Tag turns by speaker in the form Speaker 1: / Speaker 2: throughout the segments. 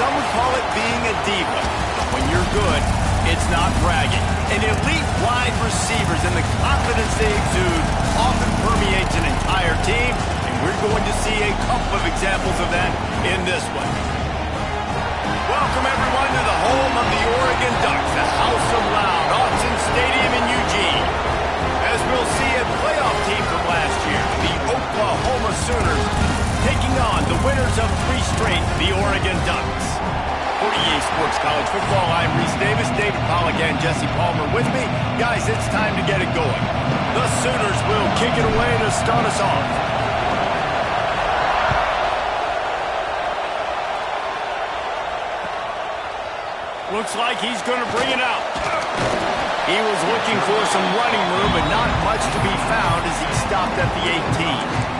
Speaker 1: Some would call it being a diva. But when you're good, it's not bragging. And elite wide receivers and the confidence they exude often permeates an entire team, and we're going to see a couple of examples of that in this one. Welcome, everyone, to the home of the Oregon Ducks, the House of Loud, Autzen Stadium in Eugene. As we'll see a playoff team from last year, the Oklahoma Sooners, taking on the winners of 3 straight, the Oregon Ducks. For EA Sports College Football, I'm Reese Davis, David Pollack, and Jesse Palmer with me. Guys, it's time to get it going. The Sooners will kick it away to start us off. Looks like he's going to bring it out. He was looking for some running room, but not much to be found as he stopped at the 18.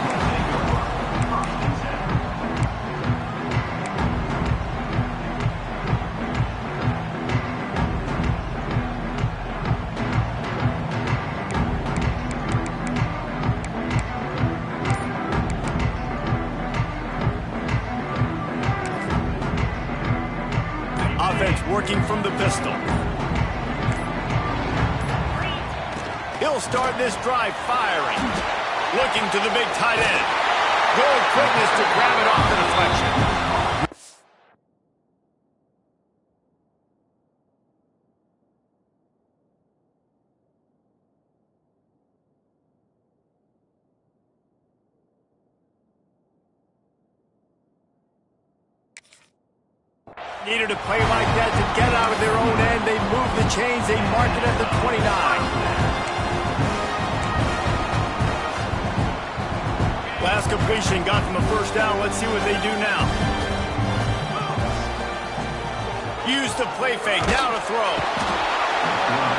Speaker 1: Working from the pistol. He'll start this drive firing. Looking to the big tight end. Good quickness to grab it off the deflection. Needed a play like that to get out of their own end. They move the chains. They mark it at the 29. Last completion got them a first down. Let's see what they do now. Use the play fake. Now to throw.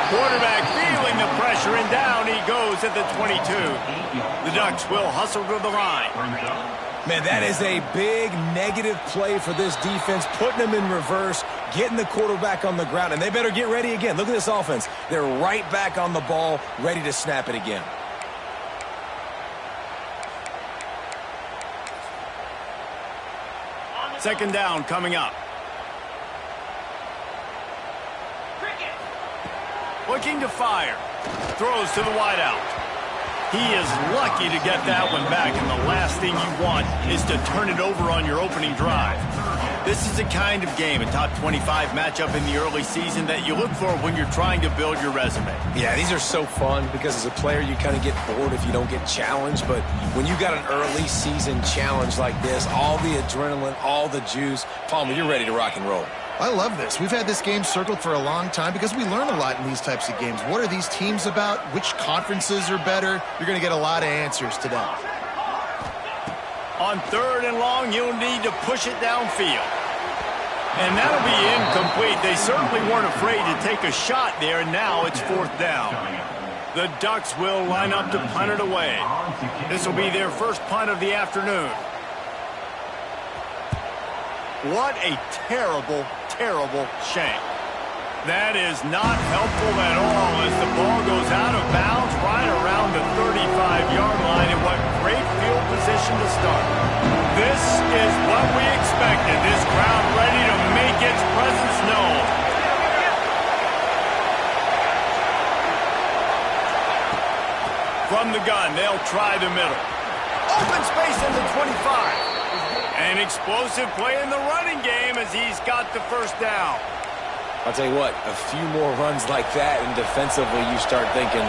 Speaker 1: Quarterback feeling the pressure, and down he goes at the 22. The Ducks will hustle to the line.
Speaker 2: Man, that is a big negative play for this defense, putting them in reverse, getting the quarterback on the ground, and they better get ready again. Look at this offense. They're right back on the ball, ready to snap it again.
Speaker 1: Second down coming up. Looking to fire. Throws to the wideout. He is lucky to get that one back, and the last thing you want is to turn it over on your opening drive. This is a kind of game, a top 25 matchup in the early season that you look for when you're trying to build your resume.
Speaker 2: Yeah, these are so fun because as a player you kind of get bored if you don't get challenged, but when you got an early season challenge like this, all the adrenaline, all the juice, Palmer, you're ready to rock and roll.
Speaker 3: I love this. We've had this game circled for a long time because we learn a lot in these types of games. What are these teams about? Which conferences are better? You're going to get a lot of answers today.
Speaker 1: On 3rd and long, you'll need to push it downfield. And that'll be incomplete. They certainly weren't afraid to take a shot there, and now it's 4th down. The Ducks will line up to punt it away. This will be their first punt of the afternoon. What a terrible, terrible shame. That is not helpful at all as the ball goes out of bounds right around the 35-yard line, and what great field position to start. This is what we expected. This crowd ready to make its presence known. From the gun, they'll try the middle. Open space in the 25. An explosive play in the running game as he's got the first down.
Speaker 2: I'll tell you what, a few more runs like that, and defensively you start thinking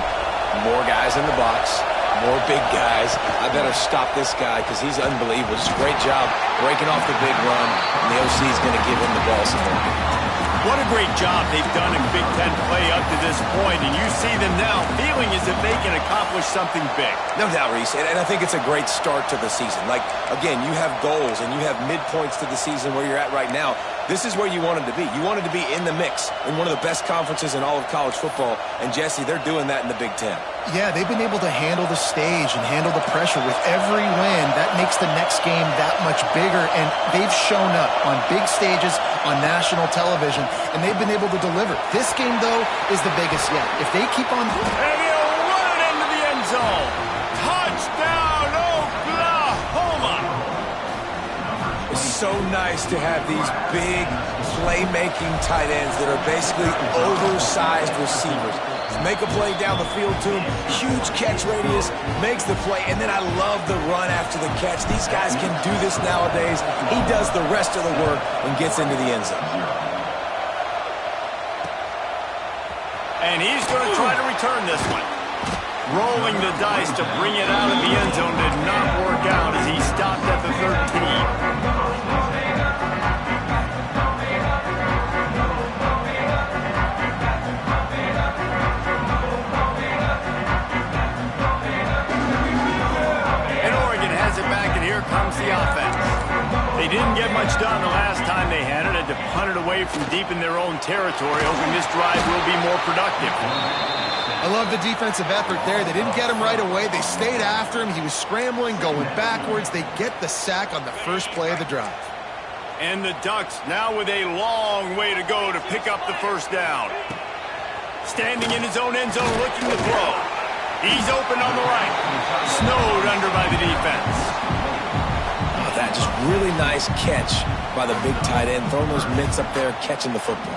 Speaker 2: more guys in the box, more big guys. I better stop this guy because he's unbelievable. Just a great job breaking off the big run, and the OC is going to give him the ball some more.
Speaker 1: What a great job they've done in Big Ten play up to this point, and you see them now feeling as if they can accomplish something big.
Speaker 2: No doubt, Reese, and I think it's a great start to the season. Like, again, you have goals and you have midpoints to the season where you're at right now. This is where you wanted to be. You wanted to be in the mix in one of the best conferences in all of college football, and Jesse, they're doing that in the Big Ten.
Speaker 3: Yeah, they've been able to handle the stage and handle the pressure with every win. That makes the next game that much bigger, and they've shown up on big stages on national television, and they've been able to deliver. This game, though, is the biggest yet. If they keep on...
Speaker 1: And he'll run it into the end zone. Touchdown, Oklahoma!
Speaker 2: so nice to have these big playmaking tight ends that are basically oversized receivers. Make a play down the field to him, huge catch radius, makes the play, and then I love the run after the catch. These guys can do this nowadays. He does the rest of the work and gets into the end zone.
Speaker 1: And he's going to try to return this one. Rolling the dice to bring it out of the end zone did not work out as he stopped at the 13. Here comes the offense. They didn't get much done the last time they had it. Had to punt it away from deep in their own territory, hoping this drive will be more productive.
Speaker 3: I love the defensive effort there. They didn't get him right away. They stayed after him. He was scrambling, going backwards. They get the sack on the first play of the drive.
Speaker 1: And the Ducks now with a long way to go to pick up the first down. Standing in his own end zone, looking to throw. He's open on the right. Snowed under by the defense.
Speaker 2: That just really nice catch by the big tight end, throwing those mitts up there, catching the football.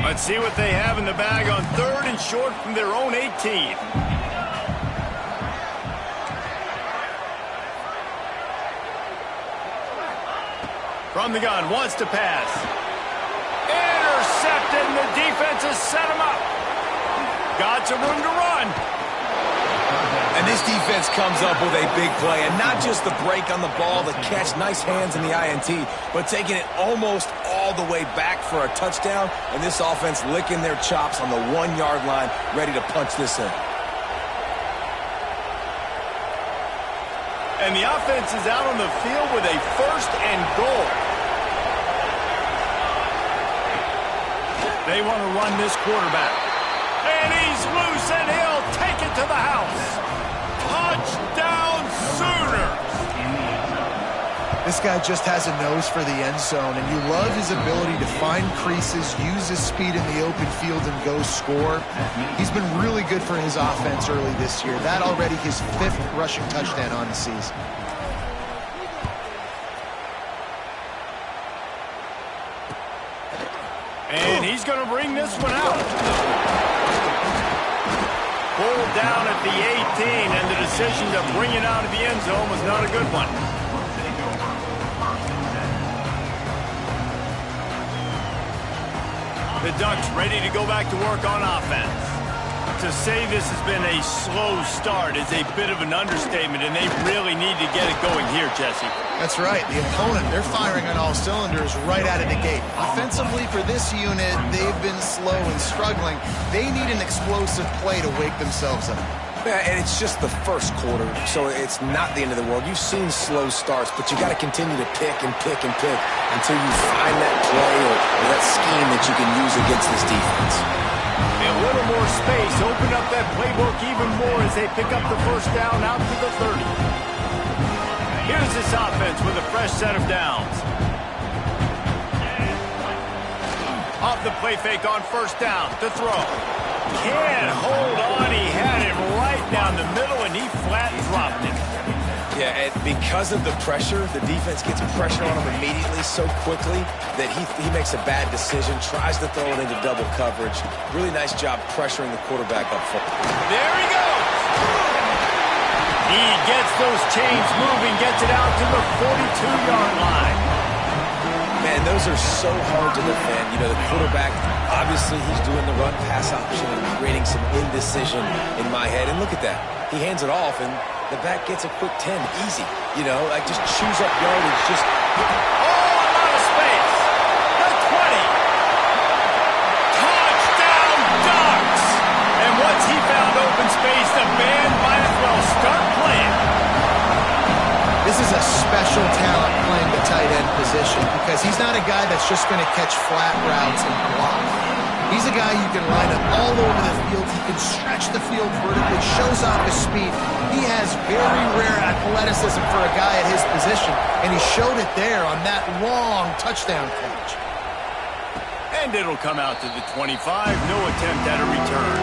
Speaker 1: Let's see what they have in the bag on 3rd and short from their own 18. From the gun, wants to pass. Intercepted, and the defense has set him up. Got some room to run.
Speaker 2: And this defense comes up with a big play, and not just the break on the ball, the catch, nice hands in the INT, but taking it almost all the way back for a touchdown, and this offense licking their chops on the 1-yard line, ready to punch this in.
Speaker 1: And the offense is out on the field with a 1st and goal. They want to run this quarterback. And he's loose, and he'll take it to the house. Touchdown Sooners!
Speaker 3: This guy just has a nose for the end zone, and you love his ability to find creases, use his speed in the open field, and go score. He's been really good for his offense early this year. That already his 5th rushing touchdown on the season.
Speaker 1: And he's going to bring this one out. Pulled down at the 18, and the decision to bring it out of the end zone was not a good one. The Ducks ready to go back to work on offense. To say this has been a slow start is a bit of an understatement, and they really need to get it going here, Jesse.
Speaker 3: That's right. The opponent, they're firing on all cylinders right out of the gate. Offensively, for this unit, they've been slow and struggling. They need an explosive play to wake themselves up.
Speaker 2: Yeah, and it's just the first quarter, so it's not the end of the world. You've seen slow starts, but you got to continue to pick and pick and pick until you find that play or that scheme that you can use against this defense.
Speaker 1: A little more space, open up that playbook even more as they pick up the first down out to the 30. Here's this offense with a fresh set of downs. Off the play fake on first down to throw. Can't hold on. He had it right down the middle, and he flat dropped it.
Speaker 2: Yeah, and because of the pressure, the defense gets pressure on him immediately so quickly that he makes a bad decision, tries to throw it into double coverage. Really nice job pressuring the quarterback up front.
Speaker 1: There he goes. He gets those chains moving, gets it out to the 42-yard line.
Speaker 2: Man, those are so hard to defend. You know, the quarterback, obviously he's doing the run-pass option and creating some indecision in my head. And look at that. He hands it off, and the back gets a quick 10. Easy. You know, like just chews up yardage. Just
Speaker 1: a lot of space. The 20. Touchdown, Ducks. And once he found open space, the band might as well start playing.
Speaker 3: This is a special talent playing the tight end position because he's not a guy that's just going to catch flat routes and block. He's a guy you can line up all over the field. He can stretch the field vertically, shows off his speed. He has very rare athleticism for a guy at his position, and he showed it there on that long touchdown catch.
Speaker 1: And it'll come out to the 25. No attempt at a return.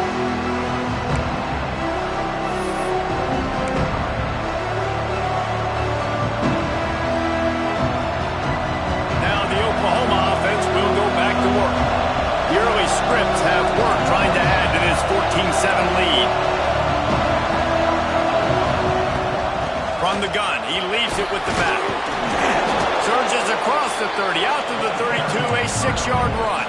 Speaker 1: lead. From the gun, he leaves it with the back. Surges across the 30, out to the 32, a 6-yard run.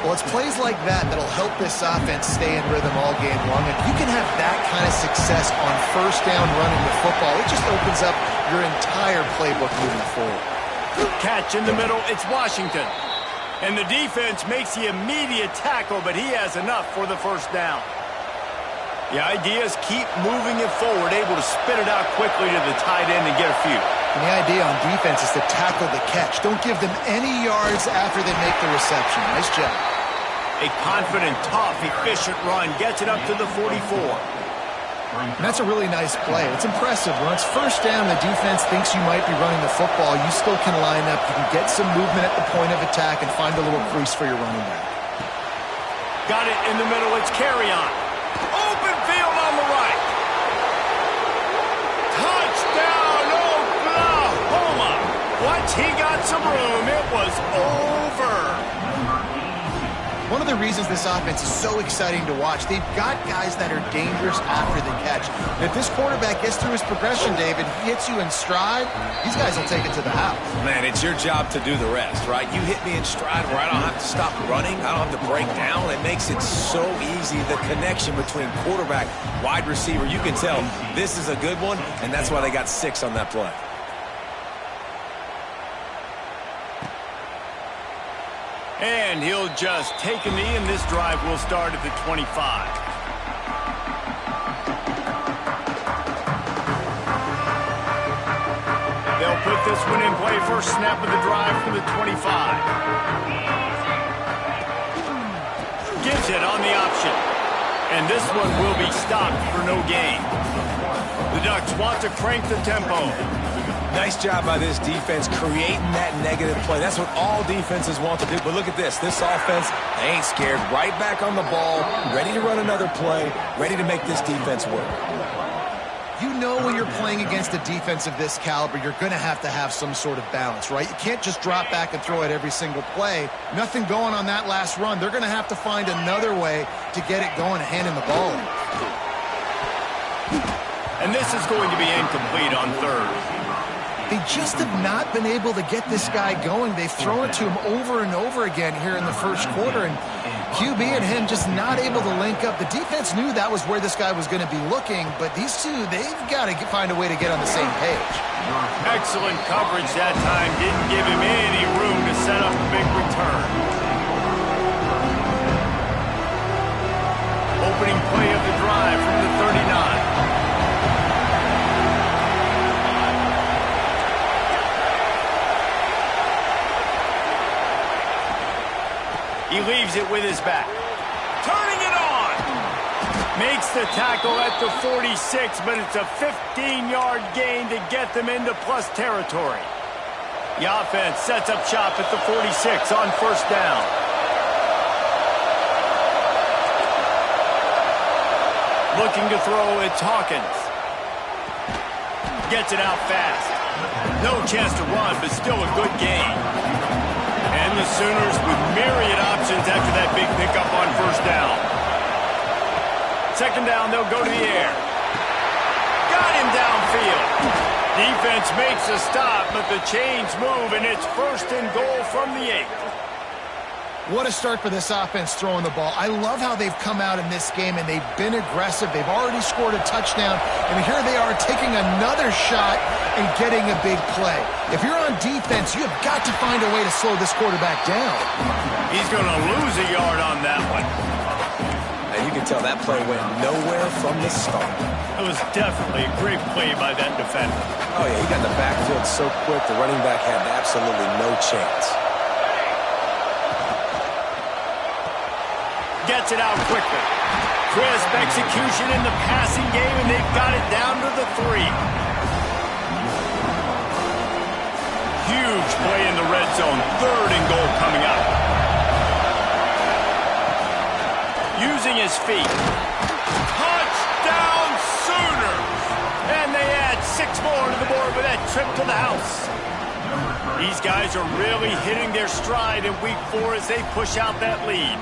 Speaker 3: Well, it's plays like that that'll help this offense stay in rhythm all game long. If you can have that kind of success on first down running the football, it just opens up your entire playbook moving forward.
Speaker 1: Catch in the middle, it's Washington. And the defense makes the immediate tackle, but he has enough for the first down. The idea is keep moving it forward, able to spit it out quickly to the tight end and get a few.
Speaker 3: And the idea on defense is to tackle the catch. Don't give them any yards after they make the reception. Nice job.
Speaker 1: A confident, tough, efficient run gets it up to the 44.
Speaker 3: And that's a really nice play. It's impressive. When it's first down, the defense thinks you might be running the football. You still can line up. You can get some movement at the point of attack and find a little crease for your running back.
Speaker 1: Got it in the middle. It's carry on. Open field on the right. Touchdown, Oklahoma. Once he got some room, it was over.
Speaker 3: One of the reasons this offense is so exciting to watch, they've got guys that are dangerous after the catch. And if this quarterback gets through his progression, David, he hits you in stride, these guys will take it to the house.
Speaker 2: Man, it's your job to do the rest, right? You hit me in stride where I don't have to stop running. I don't have to break down. It makes it so easy. The connection between quarterback, wide receiver, you can tell this is a good one, and that's why they got 6 on that play.
Speaker 1: And he'll just take a knee, and this drive will start at the 25. They'll put this one in play. First snap of the drive from the 25. Gives it on the option. And this one will be stopped for no gain. The Ducks want to crank the tempo.
Speaker 2: Nice job by this defense creating that negative play. That's what all defenses want to do. But look at this. This offense, they ain't scared. Right back on the ball, ready to run another play, ready to make this defense work.
Speaker 3: You know when you're playing against a defense of this caliber, you're going to have some sort of balance, right? You can't just drop back and throw it every single play. Nothing going on that last run. They're going to have to find another way to get it going and handing the ball.
Speaker 1: And this is going to be incomplete on third.
Speaker 3: They just have not been able to get this guy going. They've thrown it to him over and over again here in the first quarter, and QB and him just not able to link up. The defense knew that was where this guy was going to be looking, but these two, they've got to find a way to get on the same page.
Speaker 1: Excellent coverage that time. Didn't give him any room to set up a big return. Opening play of the drive from the 39. He leaves it with his back. Turning it on. Makes the tackle at the 46, but it's a 15-yard gain to get them into plus territory. The offense sets up shop at the 46 on first down. Looking to throw, it's Hawkins. Gets it out fast. No chance to run, but still a good gain. And the Sooners with myriad options after that big pickup on first down. Second down, they'll go to the air. Got him downfield. Defense makes a stop, but the chains move, and it's first and goal from the 8.
Speaker 3: What a start for this offense throwing the ball. I love how they've come out in this game, and they've been aggressive. They've already scored a touchdown, and here they are taking another shot and getting a big play. If you're on defense, you have got to find a way to slow this quarterback down.
Speaker 1: He's going to lose a yard on that one.
Speaker 2: And you can tell that play went nowhere from the start.
Speaker 1: It was definitely a great play by that defender.
Speaker 2: Oh, yeah, he got in the backfield so quick, the running back had absolutely no chance.
Speaker 1: Gets it out quickly. Crisp execution in the passing game, and they've got it down to the 3. Huge play in the red zone. Third and goal coming up. Using his feet. Touchdown Sooners! And they add 6 more to the board with that trip to the house. These guys are really hitting their stride in week 4 as they push out that lead.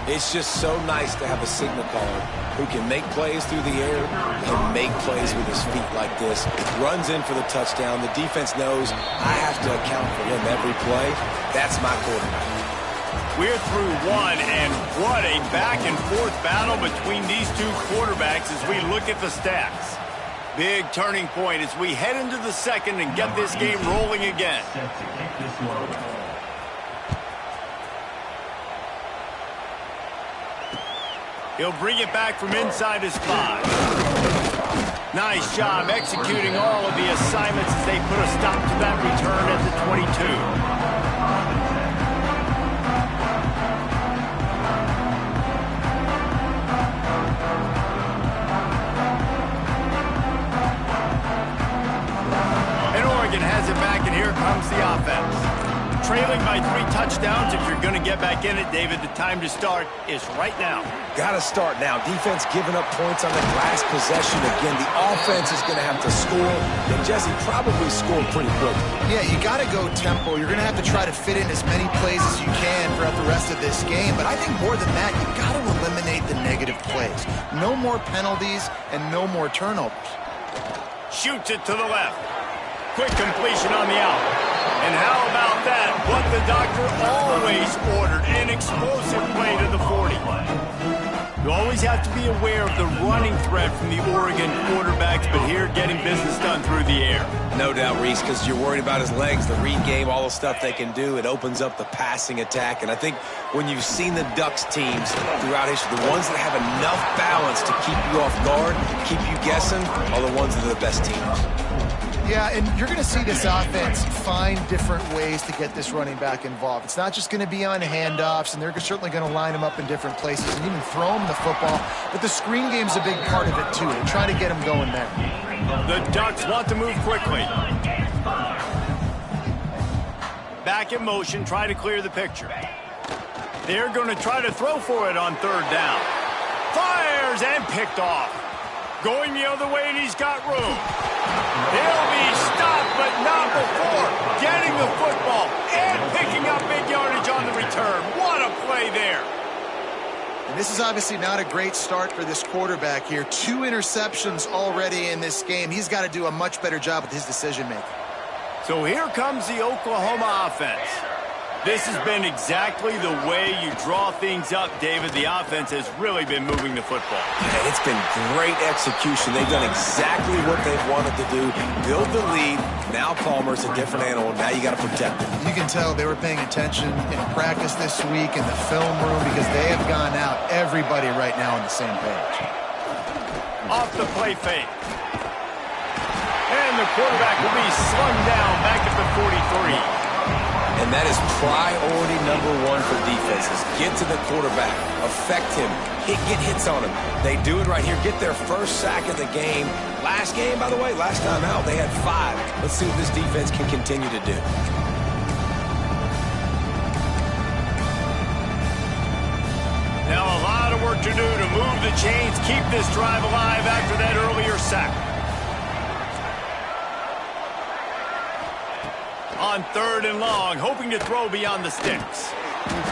Speaker 2: It's just so nice to have a signal caller who can make plays through the air and make plays with his feet like this. Runs in for the touchdown. The defense knows I have to account for him every play. That's my quarterback.
Speaker 1: We're through one, and what a back-and-forth battle between these two quarterbacks as we look at the stats. Big turning point as we head into the second and get this game rolling again. He'll bring it back from inside his 5. Nice job executing all of the assignments as they put a stop to that return at the 22. Has it back, and here comes the offense. Trailing by 3 touchdowns. If you're going to get back in it, David, the time to start is right now.
Speaker 2: Got to start now. Defense giving up points on the last possession. Again, the offense is going to have to score, and Jesse probably scored pretty quick.
Speaker 3: Yeah, you got to go tempo. You're going to have to try to fit in as many plays as you can throughout the rest of this game. But I think more than that, you got to eliminate the negative plays. No more penalties and no more turnovers.
Speaker 1: Shoots it to the left. Quick completion on the out. And how about that? What the doctor always ordered. An explosive play to the 40. You always have to be aware of the running threat from the Oregon quarterbacks, but here getting business done through the air.
Speaker 2: No doubt, Reese, because you're worried about his legs, the read game, all the stuff they can do. It opens up the passing attack. And I think when you've seen the Ducks teams throughout history, the ones that have enough balance to keep you off guard, keep you guessing, are the ones that are the best teams.
Speaker 3: Yeah, and you're going to see this offense find different ways to get this running back involved. It's not just going to be on handoffs, and they're certainly going to line him up in different places and even throw him the football. But the screen game's a big part of it, too. They're trying to get him going there.
Speaker 1: The Ducks want to move quickly. Back in motion, try to clear the picture. They're going to try to throw for it on 3rd down. Fires and picked off. Going the other way, and he's got room. He'll be stopped, but not before getting the football and picking up big yardage on the return. What a play there.
Speaker 3: And this is obviously not a great start for this quarterback here. 2 interceptions already in this game. He's got to do a much better job with his decision-making.
Speaker 1: So here comes the Oklahoma offense. This has been exactly the way you draw things up, David. The offense has really been moving the football.
Speaker 2: Yeah, it's been great execution. They've done exactly what they've wanted to do. Build the lead. Now Palmer's a different animal. Now you got to protect him.
Speaker 3: You can tell they were paying attention in practice this week in the film room because they have gone out, everybody right now on the same page.
Speaker 1: Off the play fake. And the quarterback will be slung down back at the 43.
Speaker 2: And that is priority number 1 for defenses. Get to the quarterback. Affect him. Get hits on him. They do it right here. Get their first sack of the game. Last game, by the way, last time out, they had 5. Let's see what this defense can continue to do.
Speaker 1: Now a lot of work to do to move the chains, keep this drive alive after that earlier sack. On 3rd and long, hoping to throw beyond the sticks.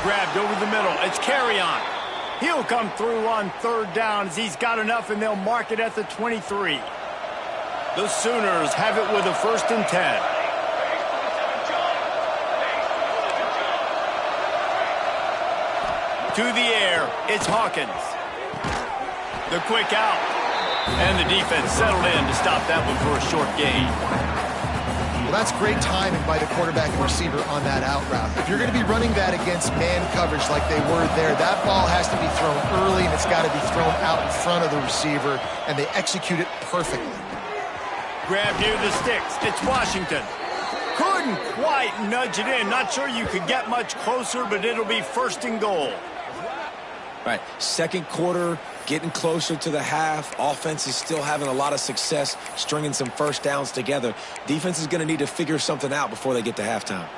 Speaker 1: Grabbed over the middle. It's carry on. He'll come through on 3rd down as he's got enough, and they'll mark it at the 23. The Sooners have it with a 1st and 10. To the air, it's Hawkins. The quick out. And the defense settled in to stop that one for a short gain.
Speaker 3: Well, that's great timing by the quarterback and receiver on that out route. If you're going to be running that against man coverage like they were there, that ball has to be thrown early, and it's got to be thrown out in front of the receiver, and they execute it perfectly.
Speaker 1: Grab near the sticks. It's Washington. Couldn't quite nudge it in. Not sure you could get much closer, but it'll be 1st and goal.
Speaker 2: Right, 2nd quarter, getting closer to the half. Offense is still having a lot of success stringing some 1st downs together. Defense is going to need to figure something out before they get to halftime.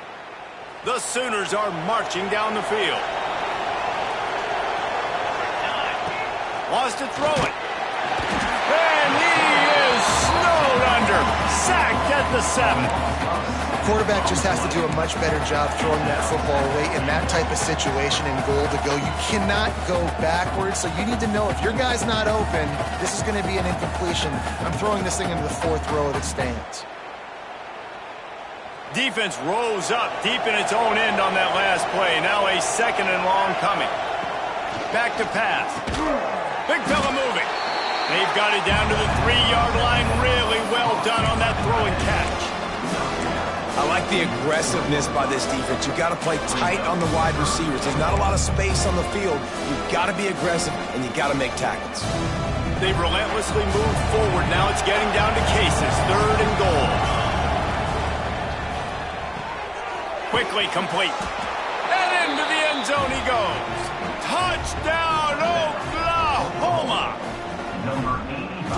Speaker 1: The Sooners are marching down the field. Wants to throw it. And he is snowed under. Sacked at the 7.
Speaker 3: quarterback just has to do a much better job throwing that football away in that type of situation and goal to go. You cannot go backwards, so you need to know if your guy's not open, this is going to be an incompletion. I'm throwing this thing into the fourth row of the stands.
Speaker 1: Defense rose up deep in its own end on that last play. Now a second and long coming. Back to pass. Big fella moving. They've got it down to the 3-yard line. Really well done on that throw and catch.
Speaker 2: I like the aggressiveness by this defense. You've got to play tight on the wide receivers. There's not a lot of space on the field. You've got to be aggressive, and you've got to make tackles.
Speaker 1: They've relentlessly moved forward. Now it's getting down to cases. 3rd and goal. Quickly complete. And into the end zone he goes. Touchdown, Oklahoma!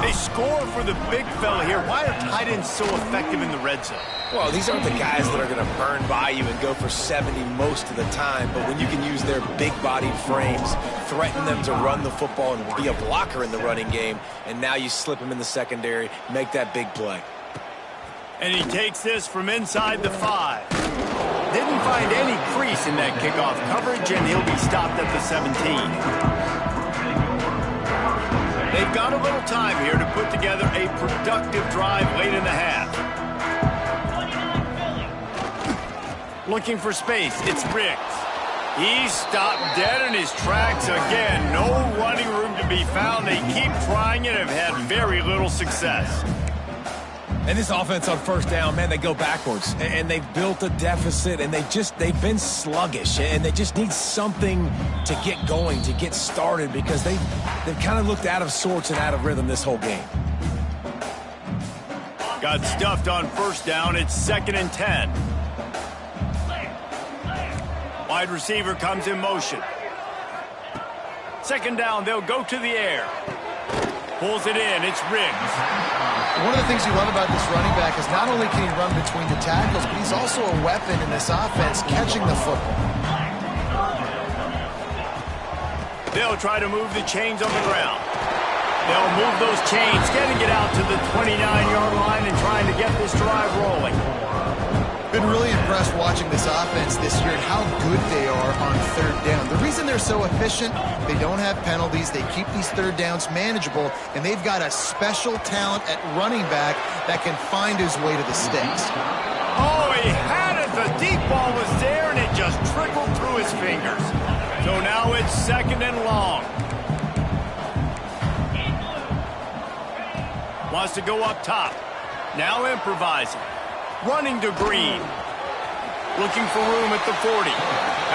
Speaker 1: They score for the big fella here. Why are tight ends so effective in the red zone?
Speaker 2: Well, these aren't the guys that are going to burn by you and go for 70 most of the time, but when you can use their big-bodied frames, threaten them to run the football and be a blocker in the running game, and now you slip them in the secondary, make that big play.
Speaker 1: And he takes this from inside the 5. Didn't find any crease in that kickoff coverage, and he'll be stopped at the 17. They've got a little time here to put together a productive drive late in the half. Looking for space, it's Riggs. He's stopped dead in his tracks again. No running room to be found. They keep trying it and have had very little success.
Speaker 2: And this offense on first down, man, they go backwards. And they've built a deficit, and they've been sluggish. And they just need something to get going, to get started, because they've kind of looked out of sorts and out of rhythm this whole game.
Speaker 1: Got stuffed on first down. It's 2nd and 10. Wide receiver comes in motion. 2nd down, they'll go to the air. Pulls it in, it's Riggs.
Speaker 3: One of the things you love about this running back is not only can he run between the tackles, but he's also a weapon in this offense catching the football.
Speaker 1: They'll try to move the chains on the ground. They'll move those chains, getting it out to the 29-yard line and trying to get this drive rolling.
Speaker 3: Been really impressed watching this offense this year and how good they are on 3rd down. The reason they're so efficient, they don't have penalties, they keep these 3rd downs manageable, and they've got a special talent at running back that can find his way to the sticks.
Speaker 1: Oh, he had it! The deep ball was there, and it just trickled through his fingers. So now it's 2nd and long. Wants to go up top. Now improvising. Running to Green. Looking for room at the 40.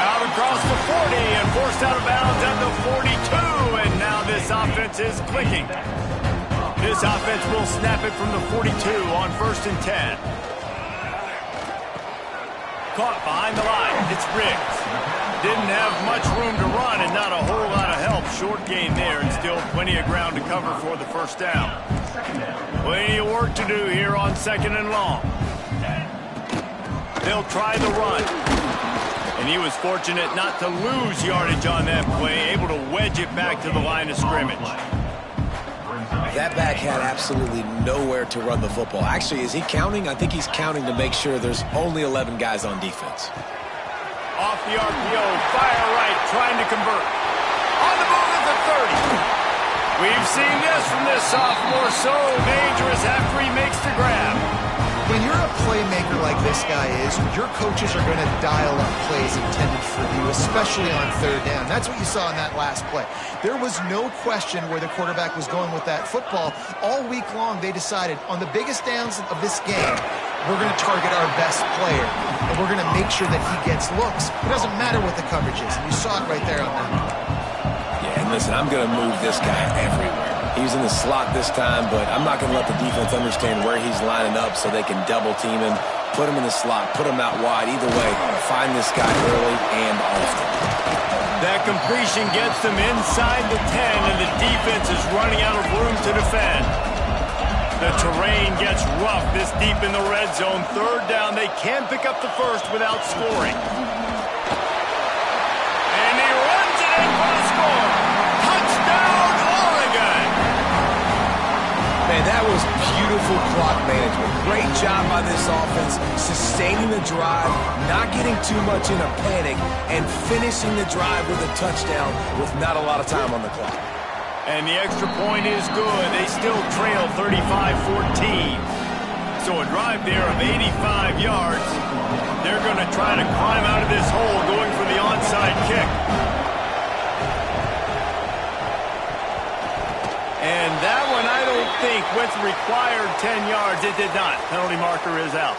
Speaker 1: Out across the 40 and forced out of bounds at the 42. And now this offense is clicking. This offense will snap it from the 42 on 1st and 10. Caught behind the line. It's Riggs. Didn't have much room to run and not a whole lot of help. Short gain there and still plenty of ground to cover for the first down. Plenty of work to do here on 2nd and long. They'll try the run. And he was fortunate not to lose yardage on that play, able to wedge it back to the line of scrimmage.
Speaker 2: That back had absolutely nowhere to run the football. Actually, is he counting? I think he's counting to make sure there's only 11 guys on defense.
Speaker 1: Off the RPO, fire right, trying to convert. On the move at the 30. We've seen this from this sophomore, so dangerous after he makes the grab.
Speaker 3: When you're a playmaker like this guy is, your coaches are going to dial up plays intended for you, especially on 3rd down. That's what you saw in that last play. There was no question where the quarterback was going with that football. All week long, they decided on the biggest downs of this game, we're going to target our best player, and we're going to make sure that he gets looks. It doesn't matter what the coverage is, and you saw it right there on that.
Speaker 2: Yeah, and listen, I'm going to move this guy everywhere. He's in the slot this time, but I'm not going to let the defense understand where he's lining up so they can double team him, put him in the slot, put him out wide. Either way, find this guy early and often.
Speaker 1: That completion gets them inside the 10, and the defense is running out of room to defend. The terrain gets rough this deep in the red zone. 3rd down, they can pick up the first without scoring. And he runs it in for the score. Touchdown, Oregon!
Speaker 2: Man, that was beautiful beautiful clock management. Great job by this offense, sustaining the drive, not getting too much in a panic, and finishing the drive with a touchdown with not a lot of time on the clock.
Speaker 1: And the extra point is good. They still trail 35-14. So a drive there of 85 yards. They're going to try to climb out of this hole going for the onside kick. And that one, I don't think, with required 10 yards, it did not. Penalty marker is out.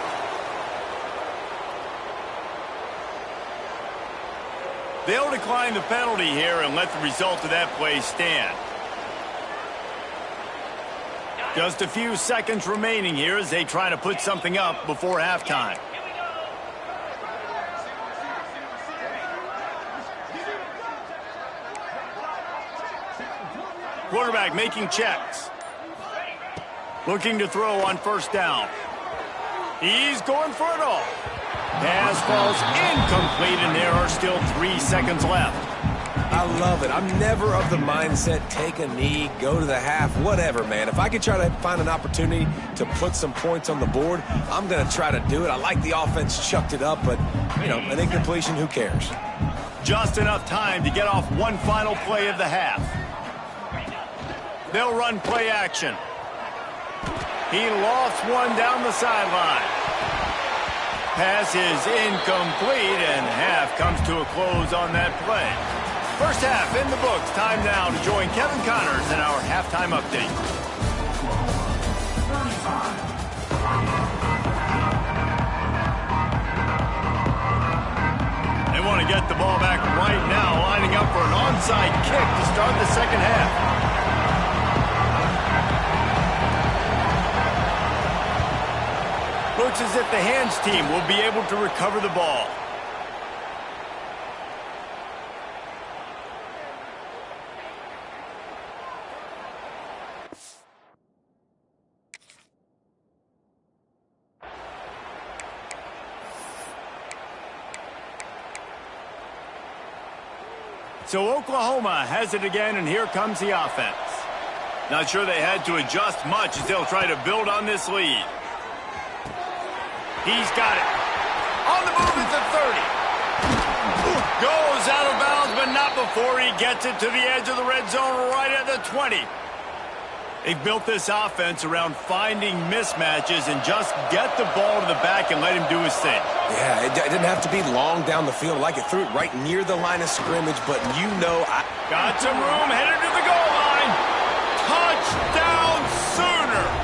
Speaker 1: They'll decline the penalty here and let the result of that play stand. Just a few seconds remaining here as they try to put something up before halftime. Quarterback making checks. Looking to throw on first down. He's going for it all. Pass falls incomplete, and there are still 3 seconds left.
Speaker 2: I love it. I'm never of the mindset, take a knee, go to the half, whatever, man. If I can try to find an opportunity to put some points on the board, I'm going to try to do it. I like the offense chucked it up, but, you know, an incompletion, who cares?
Speaker 1: Just enough time to get off one final play of the half. They'll run play action. He lost one down the sideline. Pass is incomplete, and half comes to a close on that play. First half in the books. Time now to join Kevin Connors in our halftime update. They want to get the ball back right now, lining up for an onside kick to start the second half. Looks as if the hands team will be able to recover the ball. So Oklahoma has it again, and here comes the offense. Not sure they had to adjust much as they'll try to build on this lead. He's got it. On the move at the 30. Goes out of bounds, but not before he gets it to the edge of the red zone right at the 20. They've built this offense around finding mismatches and just get the ball to the back and let him do his thing.
Speaker 2: Yeah, it didn't have to be long down the field. Like it threw it right near the line of scrimmage, but you know
Speaker 1: got some room, headed to the goal line. Touchdown Sooners!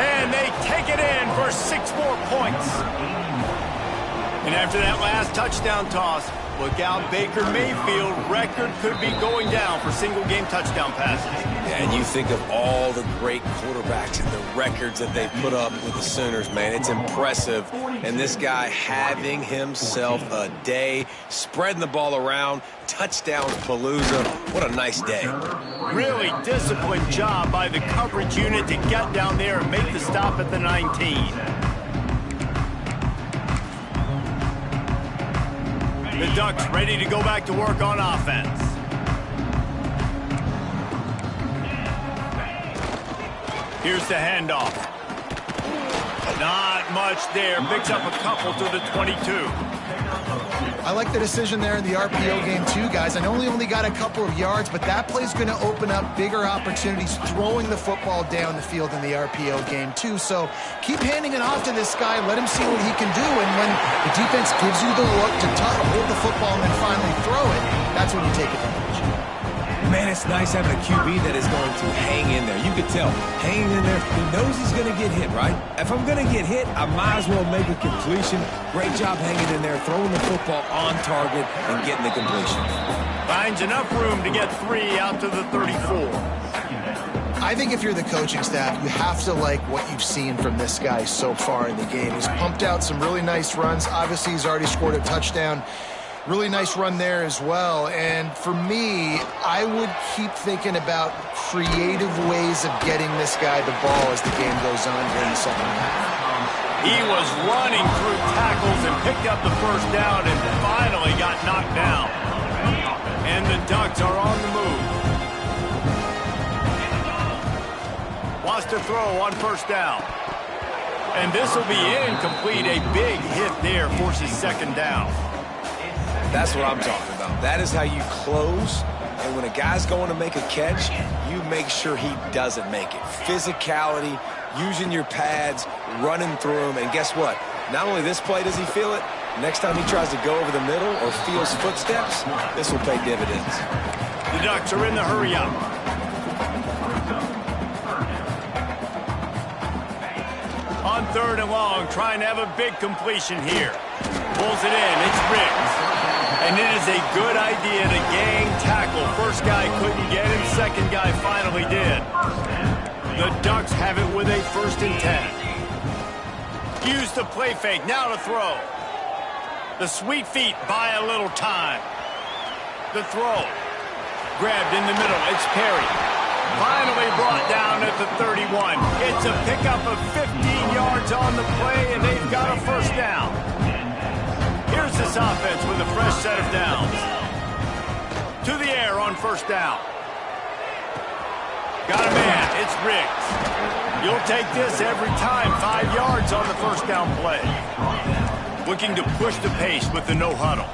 Speaker 1: And they take it in for 6 more points. And after that last touchdown toss, look out, Baker Mayfield record could be going down for single-game touchdown passes.
Speaker 2: Yeah, and you think of all the great quarterbacks and the records that they put up with the Sooners, man. It's impressive. And this guy having himself a day, spreading the ball around, touchdown palooza. What a nice day.
Speaker 1: Really disciplined job by the coverage unit to get down there and make the stop at the 19. The Ducks ready to go back to work on offense. Here's the handoff. Not much there. Picks up a couple to the 22.
Speaker 3: I like the decision there in the RPO game too, guys. I know he only got a couple of yards, but that play's going to open up bigger opportunities throwing the football down the field in the RPO game too. So keep handing it off to this guy. Let him see what he can do. And when the defense gives you the look to hold the football and then finally throw it, that's when you take advantage.
Speaker 2: Man, it's nice having a QB that is going to hang in there. You could tell, hanging in there, he knows he's going to get hit, right? If I'm going to get hit, I might as well make a completion. Great job hanging in there, throwing the football on target and getting the completion.
Speaker 1: Finds enough room to get 3 out to the 34.
Speaker 3: I think if you're the coaching staff, you have to like what you've seen from this guy so far in the game. He's pumped out some really nice runs. Obviously, he's already scored a touchdown. Really nice run there as well. And for me, I would keep thinking about creative ways of getting this guy the ball as the game goes on here in the second half.
Speaker 1: He was running through tackles and picked up the first down and finally got knocked down. And the Ducks are on the move. Lost a throw on first down. And this will be incomplete. A big hit there forces second down.
Speaker 2: That's what I'm talking about. That is how you close. And when a guy's going to make a catch, you make sure he doesn't make it. Physicality, using your pads, running through them. And guess what? Not only this play does he feel it, next time he tries to go over the middle or feels footsteps, this will pay dividends.
Speaker 1: The Ducks are in the hurry up. On third and long, trying to have a big completion here. Pulls it in. It's Riggs. And it is a good idea to gang tackle. First guy couldn't get him. Second guy finally did. The Ducks have it with a 1st and 10. Use the play fake. Now to throw. The sweet feet buy a little time. The throw. Grabbed in the middle. It's Perry. Finally brought down at the 31. It's a pickup of 15 yards on the play, and they've got a first down. Here's this offense with a fresh set of downs. To the air on first down. Got a man. It's Riggs. You'll take this every time. 5 yards on the first down play. Looking to push the pace with the no huddle.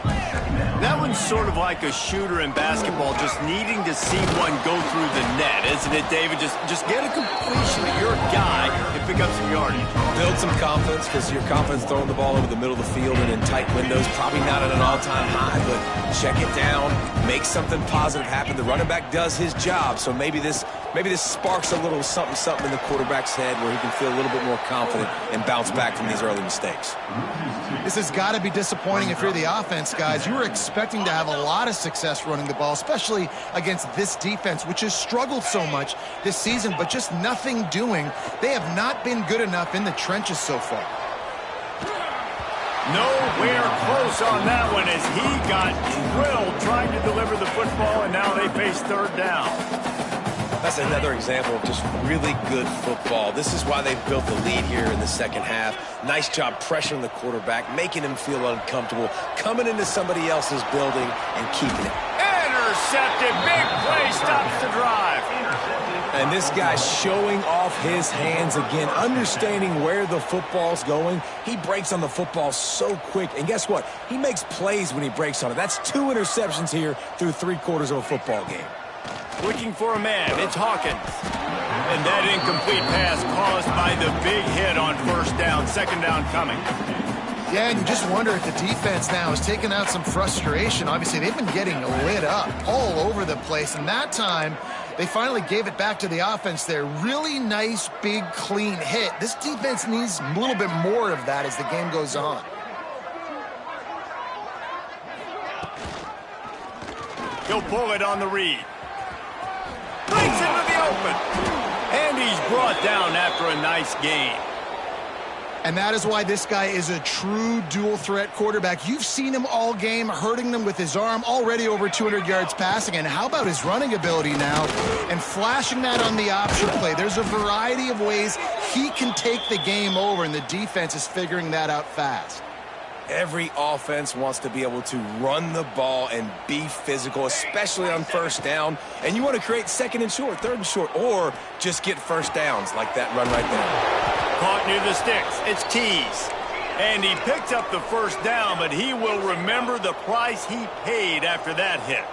Speaker 1: That one's sort of like a shooter in basketball, just needing to see one go through the net, isn't it, David? Just get a completion to your guy and pick up some yardage.
Speaker 2: Build some confidence, because your confidence throwing the ball over the middle of the field and in tight windows, probably not at an all-time high, but check it down, make something positive happen. The running back does his job, so maybe this sparks a little something in the quarterback's head where he can feel a little bit more confident and bounce back from these early mistakes.
Speaker 3: This has got to be disappointing if you're the offense, guys. You were expecting to have a lot of success running the ball, especially against this defense, which has struggled so much this season, but just nothing doing. They have not been good enough in the trenches so far.
Speaker 1: Nowhere close on that one as he got drilled trying to deliver the football, and now they face third down.
Speaker 2: That's another example of just really good football. This is why they've built the lead here in the second half. Nice job pressuring the quarterback, making him feel uncomfortable, coming into somebody else's building and keeping it.
Speaker 1: Intercepted. Big play stops the drive.
Speaker 2: And this guy's showing off his hands again, understanding where the football's going. He breaks on the football so quick. And guess what? He makes plays when he breaks on it. That's 2 interceptions here through 3/4 of a football game.
Speaker 1: Looking for a man. It's Hawkins. And that incomplete pass caused by the big hit on first down. Second down coming.
Speaker 3: Yeah, and you just wonder if the defense now is taking out some frustration. Obviously, they've been getting lit up all over the place. And that time, they finally gave it back to the offense there. Really nice, big, clean hit. This defense needs a little bit more of that as the game goes on.
Speaker 1: He'll pull it on the read. Breaks into the open. And he's brought down after a nice gain.
Speaker 3: And that is why this guy is a true dual-threat quarterback. You've seen him all game, hurting them with his arm, already over 200 yards passing. And how about his running ability now? And flashing that on the option play. There's a variety of ways he can take the game over, and the defense is figuring that out fast.
Speaker 2: Every offense wants to be able to run the ball and be physical, especially on first down. And you want to create second and short, third and short, or just get first downs like that run right there.
Speaker 1: Caught near the sticks. It's Keys. And he picked up the first down, but he will remember the price he paid after that hit.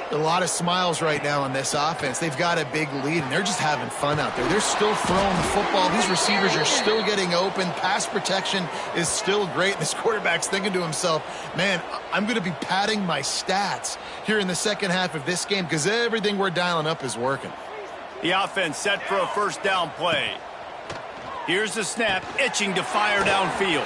Speaker 3: A lot of smiles right now on this offense. They've got a big lead, and they're just having fun out there. They're still throwing the football. These receivers are still getting open. Pass protection is still great. This quarterback's thinking to himself, man, I'm going to be padding my stats here in the second half of this game because everything we're dialing up is working.
Speaker 1: The offense set for a first down play. Here's the snap, itching to fire downfield.